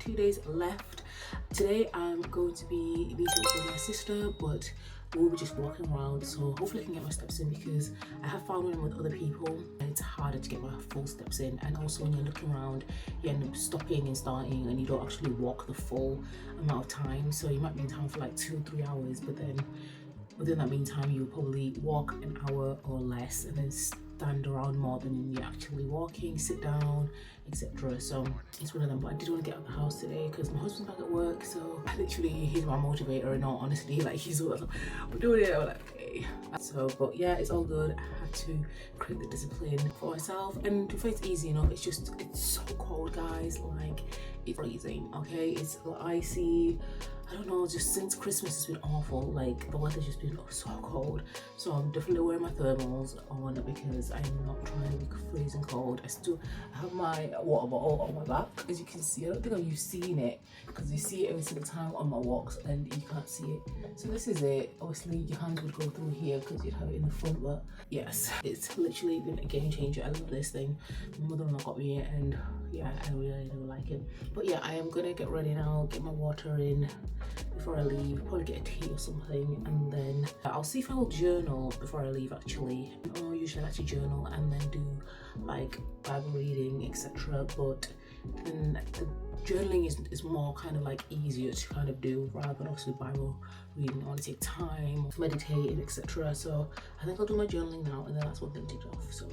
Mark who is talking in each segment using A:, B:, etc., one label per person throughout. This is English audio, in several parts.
A: 2 days left. Today I'm going to be meeting with my sister, but we'll be just walking around, so hopefully I can get my steps in, because I have found when I'm with other people and it's harder to get my full steps in. And also when you're looking around, you end up stopping and starting and you don't actually walk the full amount of time. So you might be in town for like 2-3 hours, but then within that meantime you'll probably walk an hour or less and then stand around more than you're actually walking, sit down, etc. So it's one of them. But I did want to get out of the house today because my husband's back at work, so literally he's my motivator. And all honestly, like, he's all like, we're doing it, I'm like, okay. So but yeah, it's all good. I had to create the discipline for myself, and to it's easy enough. It's so cold, guys. Like, it's freezing, okay? It's icy. I don't know, just since Christmas it's been awful. Like, the weather's just been so cold. So I'm definitely wearing my thermals on because I'm not trying to be freezing cold. I have my water bottle on my back, as you can see. I don't think you've seen it, because you see it every single time on my walks and you can't see it. So this is it. Obviously your hands would go through here because you'd have it in the front, but yes, it's literally been a game changer. I love this thing. My mother-in-law got me it, and yeah, I really do like it. But yeah, I am gonna get ready now, get my water in before I leave, probably get a tea or something, and then I'll see if I'll journal before I leave. Actually, usually I like to journal and then do like Bible reading, etc. But then the journaling is more kind of like easier to kind of do, rather than obviously Bible reading. I want to take time, meditate, etc. So I think I'll do my journaling now, and then that's one thing ticked off. So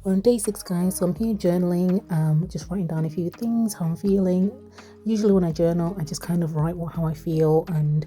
A: we're on day 6, guys, so I'm here journaling, just writing down a few things, how I'm feeling. Usually when I journal, I just kind of write how I feel and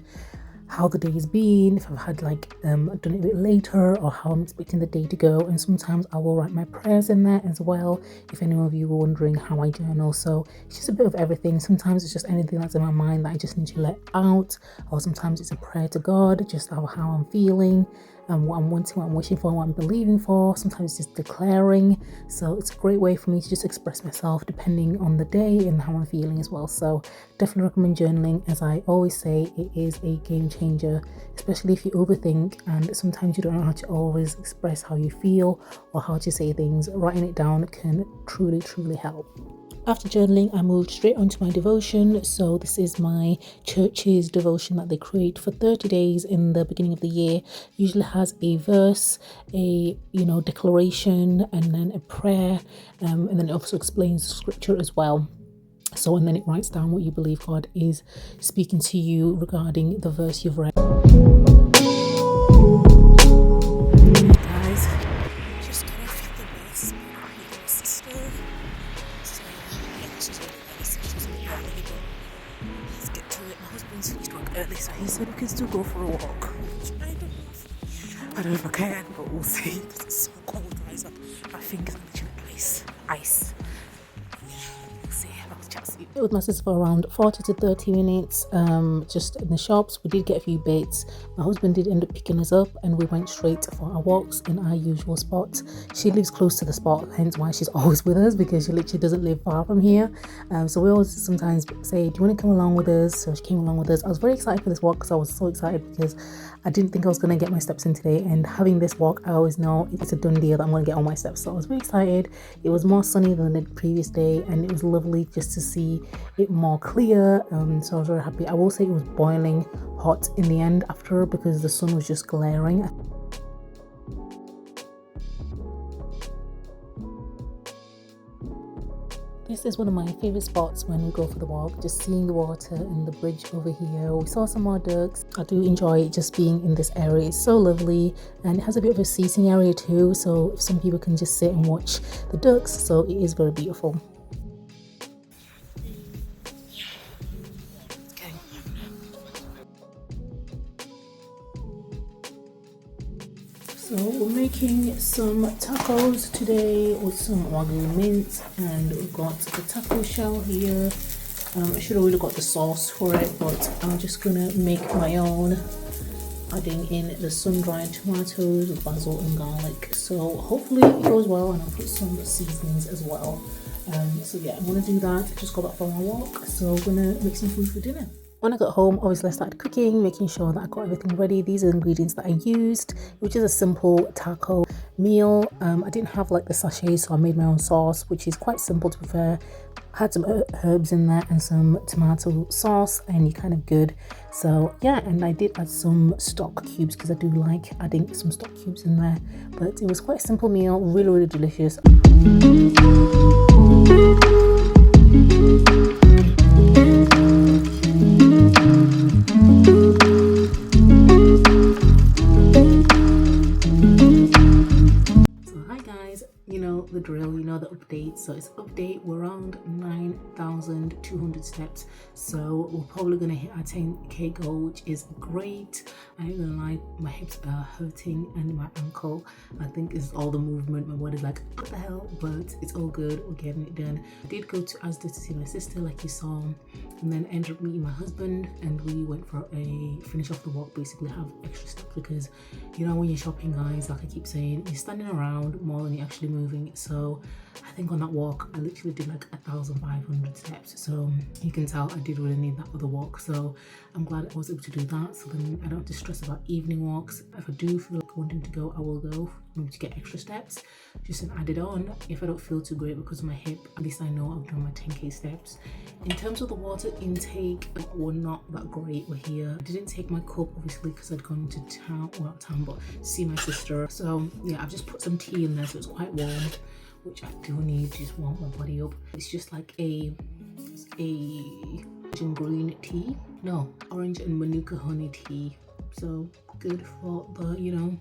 A: how the day's been, if I've had like done it a bit later, or how I'm expecting the day to go. And sometimes I will write my prayers in there as well, if any of you were wondering how I journal. So it's just a bit of everything. Sometimes it's just anything that's in my mind that I just need to let out, or sometimes it's a prayer to God, just how I'm feeling and what I'm wanting, what I'm wishing for, what I'm believing for. Sometimes it's just declaring. So it's a great way for me to just express myself depending on the day and how I'm feeling as well. So definitely recommend journaling. As I always say, it is a game changer, especially if you overthink and sometimes you don't know how to always express how you feel or how to say things. Writing it down can truly help. After journaling, I moved straight onto my devotion. So this is my church's devotion that they create for 30 days in the beginning of the year. Usually has a verse, a declaration, and then a prayer, and then it also explains scripture as well. So, and then it writes down what you believe God is speaking to you regarding the verse you've read. Early, so he said we can still go for a walk. I don't know if I can, but we'll see. It's so cold, guys. My fingers are literally ice. Yeah, we'll see. I'll chat to you. With my sister for around 40 to 30 minutes, just in the shops. We did get a few bits. My husband did end up picking us up, and we went straight for our walks in our usual spot. She lives close to the spot, hence why she's always with us, because she literally doesn't live far from here. So we always sometimes say, do you want to come along with us? So she came along with us. I was very excited for this walk, because I was so excited because I didn't think I was going to get my steps in today, and having this walk, I always know it's a done deal that I'm going to get all my steps. So I was very excited. It was more sunny than the previous day, and it was lovely just to see it more clear. So I was very happy. I will say it was boiling hot in the end after, because the sun was just glaring. This is one of my favorite spots when we go for the walk, just seeing the water and the bridge over here. We saw some more ducks. I do enjoy just being in this area. It's so lovely, and it has a bit of a seating area too, so some people can just sit and watch the ducks. So it is very beautiful. So we're making some tacos today with some wagyu mint, and we've got the taco shell here. I should have really got the sauce for it, but I'm just gonna make my own, adding in the sun-dried tomatoes with basil and garlic. So hopefully it goes well, and I'll put some seasonings as well. So yeah, I'm gonna do that. Just got back from my walk, so we're gonna make some food for dinner. When I got home, obviously I started cooking, making sure that I got everything ready. These are the ingredients that I used, which is a simple taco meal. I didn't have like the sachets, so I made my own sauce, which is quite simple to prepare. had some herbs in there and some tomato sauce, and you're kind of good. So yeah, and I did add some stock cubes because I do like adding some stock cubes in there. But it was quite a simple meal, really, really delicious. The drill, the update. So it's update, we're around 9,200 steps, so we're probably gonna hit our 10k goal, which is great. I ain't gonna lie, my hips are hurting and my ankle, I think, is all the movement. My body's like, what the hell, but it's all good, we're getting it done. I did go to Asda to see my sister, like you saw, and then ended up meeting my husband, and we went for a finish off the walk, basically have extra steps, because when you're shopping, guys, like I keep saying, you're standing around more than you're actually moving. So I think on that walk I literally did like 1,500 steps, so you can tell I did really need that other walk. So I'm glad I was able to do that, so then I don't have to stress about evening walks. If I do feel like wanting to go, I will go, maybe to get extra steps, just an added on. If I don't feel too great because of my hip, at least I know I've done my 10k steps. In terms of the water intake, we're not that great. We're here, I didn't take my cup obviously because I'd gone to town, well not town, but see my sister. So yeah, I've just put some tea in there, so it's quite warm, which I do need to just warm my body up. It's just like a orange and green tea, no, orange and manuka honey tea, so good for the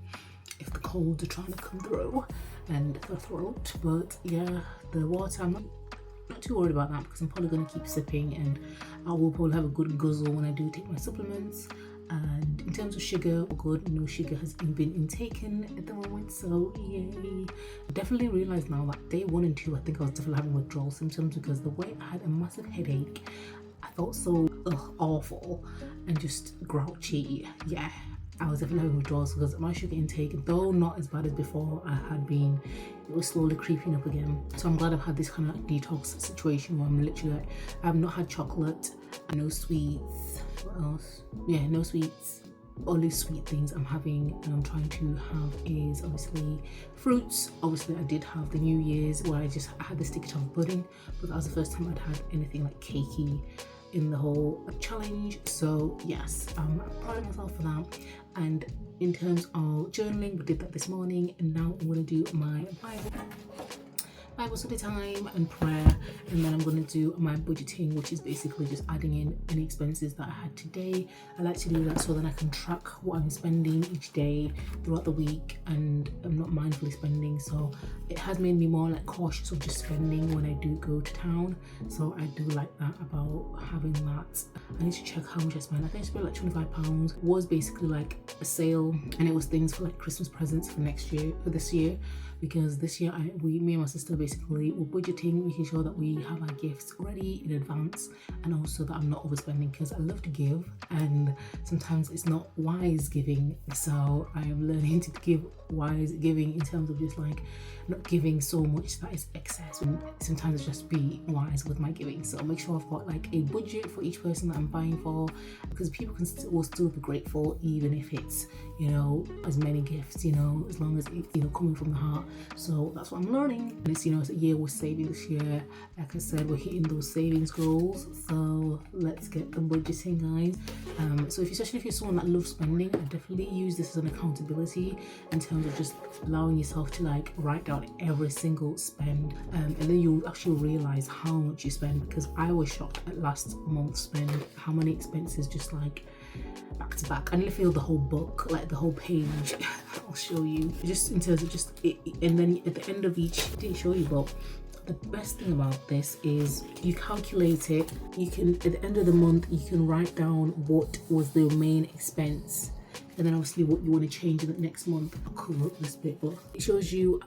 A: if the colds are trying to come through and the throat. But yeah, the water, I'm not too worried about that because I'm probably going to keep sipping, and I will probably have a good guzzle when I do take my supplements. And in terms of sugar, good, no sugar has been intaken at the moment, so yay. I definitely realized now that day 1 and 2, I think I was definitely having withdrawal symptoms, because the way I had a massive headache, I felt so awful and just grouchy. Yeah, I was definitely having withdrawals because my sugar intake, though not as bad as before I had been, it was slowly creeping up again. So I'm glad I've had this kind of detox situation where I'm literally like, I've not had chocolate, no sweets, what else? Yeah, no sweets. Only sweet things I'm having and I'm trying to have is obviously fruits. Obviously I did have the New Year's where I had the sticky toffee pudding, but that was the first time I'd had anything like cakey in the whole challenge. So yes, I'm proud of myself for that. And in terms of journaling, we did that this morning, and now I'm going to do my Bible study time and prayer, and then I'm going to do my budgeting, which is basically just adding in any expenses that I had today. I like to do that so that I can track what I'm spending each day throughout the week, and I'm not mindfully spending, so it has made me more like cautious of just spending when I do go to town. So I do like that about having that. I need to check how much I spent. I think I spent like £25. It was basically like a sale, and it was things for like Christmas presents for this year, because this year me and my sister basically were budgeting, making sure that we have our gifts ready in advance, and also that I'm not overspending, because I love to give and sometimes it's not wise giving. So I am learning to give wise giving in terms of just like not giving so much that is excess, and sometimes just be wise with my giving. So make sure I've got like a budget for each person that I'm buying for, because people will still be grateful even if it's as many gifts, as long as it's coming from the heart. So that's what I'm learning, and it's it's a year we're saving this year. Like I said, we're hitting those savings goals, so let's get the budgeting, guys. So especially if you're someone that loves spending, I definitely use this as an accountability in terms of just allowing yourself to like write down every single spend, and then you'll actually realize how much you spend, because I was shocked at last month's spend, how many expenses just like back to back. I nearly feel the whole book, like the whole page. I'll show you just in terms of just it, and then at the end of each, I didn't show you, but the best thing about this is you calculate it. You can, at the end of the month, you can write down what was the main expense, and then obviously what you want to change in the next month. I'll cover up this bit, but it shows you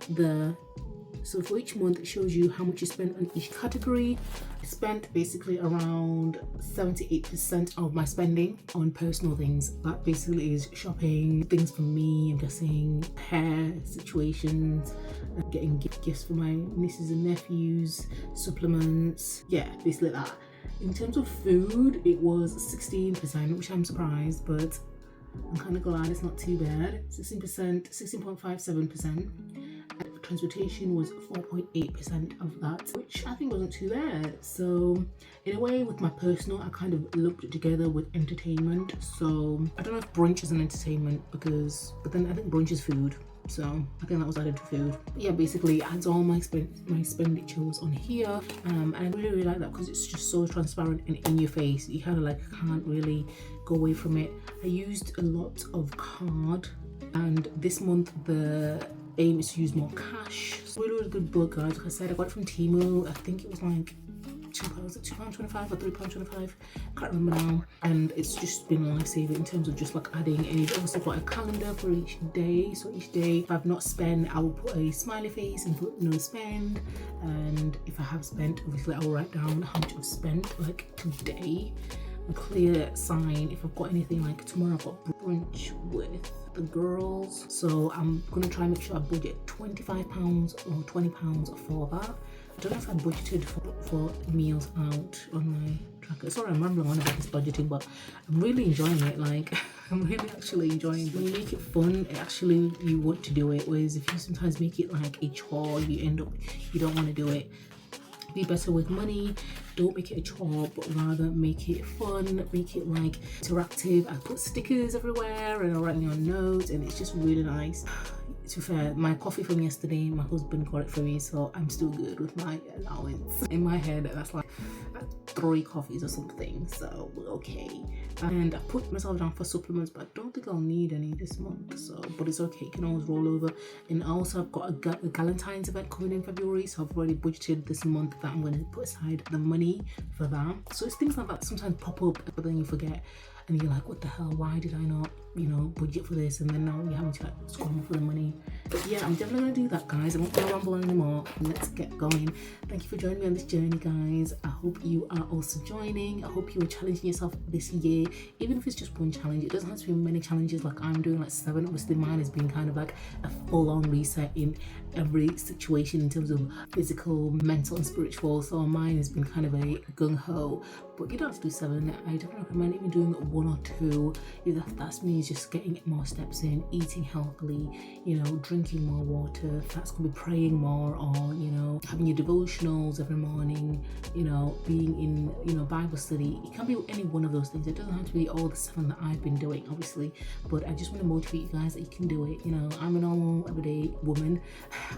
A: so for each month, it shows you how much you spent on each category. I spent basically around 78% of my spending on personal things. That basically is shopping, things for me, I'm guessing, hair situations, getting gifts for my nieces and nephews, supplements, yeah, basically that. In terms of food, it was 16%, which I'm surprised, but I'm kind of glad it's not too bad. 16%, 16.57%. transportation was 4.8% of that, which I think wasn't too bad. So in a way, with my personal, I kind of looked it together with entertainment. So I don't know if brunch is an entertainment but then I think brunch is food. So I think that was added to food. Yeah, basically adds all my expenditures on here, and I really like that because it's just so transparent and in your face. You kind of like can't really go away from it. I used a lot of card, and this month the aim is to use more cash. It's really good book, guys. Like I said, I got it from Temu. I think it was like £2.25 or £3.25, can't remember now, and it's just been a lifesaver in terms of just like adding. And you've also got a calendar for each day, so each day if I've not spent, I will put a smiley face and put no spend, and if I have spent, obviously I will write down how much I've spent like today, a clear sign. If I've got anything, like tomorrow I've got brunch with the girls, so I'm gonna try and make sure I budget £25 or £20 for that. I don't know if I budgeted for meals out on my tracker. Sorry, I'm rambling on about this budgeting, but I'm really enjoying it. Like, I'm really actually enjoying it. When you make it fun, you want to do it. Whereas if you sometimes make it like a chore, you don't want to do it. Be better with money. Don't make it a chore, but rather make it fun, make it like interactive. I put stickers everywhere and I write on notes, and it's just really nice. To be fair, my coffee from yesterday, my husband got it for me, so I'm still good with my allowance. In my head, that's like 3 coffees or something, so we're okay. And I put myself down for supplements, but I don't think I'll need any this month, so, but it's okay, you can always roll over. And also I've got a Galentine's event coming in February, so I've already budgeted this month that I'm going to put aside the money for that. So it's things like that sometimes pop up, but then you forget. And you're like, what the hell, why did I not, budget for this? And then now you're having to like scramble for the money. But yeah, I'm definitely gonna do that, guys. I'm not gonna ramble on anymore. Let's get going. Thank you for joining me on this journey, guys. I hope you are also joining. I hope you are challenging yourself this year, even if it's just one challenge. It doesn't have to be many challenges like I'm doing, like 7. Obviously mine has been kind of like a full-on reset in every situation in terms of physical, mental and spiritual. So mine has been kind of a gung-ho, but you don't have to do 7. I definitely recommend even doing 1 or 2. That's me just getting more steps in, eating healthily, drinking more water. That's gonna be praying more, or having your devotionals every morning, being in Bible study. It can be any one of those things. It doesn't have to be all the 7 that I've been doing, obviously, but I just want to motivate you guys that you can do it. I'm a normal everyday woman.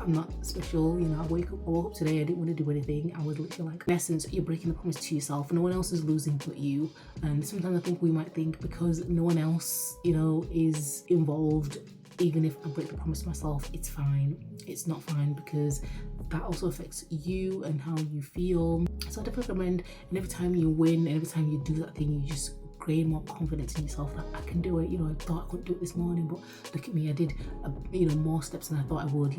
A: I'm not special. I woke up today, I didn't want to do anything. I was literally like, in essence, you're breaking the promise to yourself. No one else is losing but you. And sometimes I think we might think because no one else is involved, even if I break the promise to myself, it's fine. It's not fine, because that also affects you and how you feel. So I definitely recommend, and every time you win, and every time you do that thing, you just gain more confidence in yourself that I can do it. I thought I couldn't do it this morning, but look at me, I did more steps than I thought I would.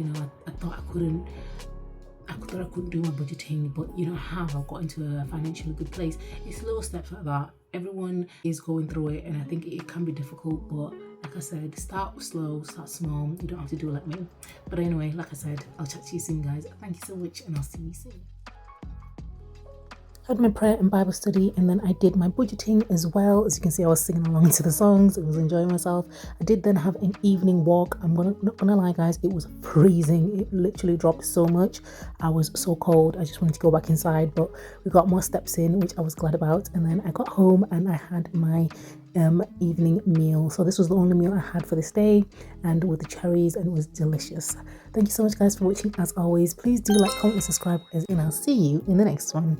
A: I thought I couldn't do my budgeting, but I've got into a financially good place. It's little steps like that. Everyone is going through it, and I think it can be difficult, but like I said, start slow, start small. You don't have to do it like me. But anyway, like I said, I'll chat to you soon, guys. Thank you so much, and I'll see you soon. I had my prayer and Bible study, and then I did my budgeting as well. As you can see, I was singing along to the songs. I was enjoying myself. I did then have an evening walk. Not gonna lie, guys, it was freezing. It literally dropped so much. I was so cold. I just wanted to go back inside, but we got more steps in, which I was glad about. And then I got home and I had my evening meal. So this was the only meal I had for this day, and with the cherries, and it was delicious. Thank you so much, guys, for watching. As always, please do like, comment and subscribe, and I'll see you in the next one.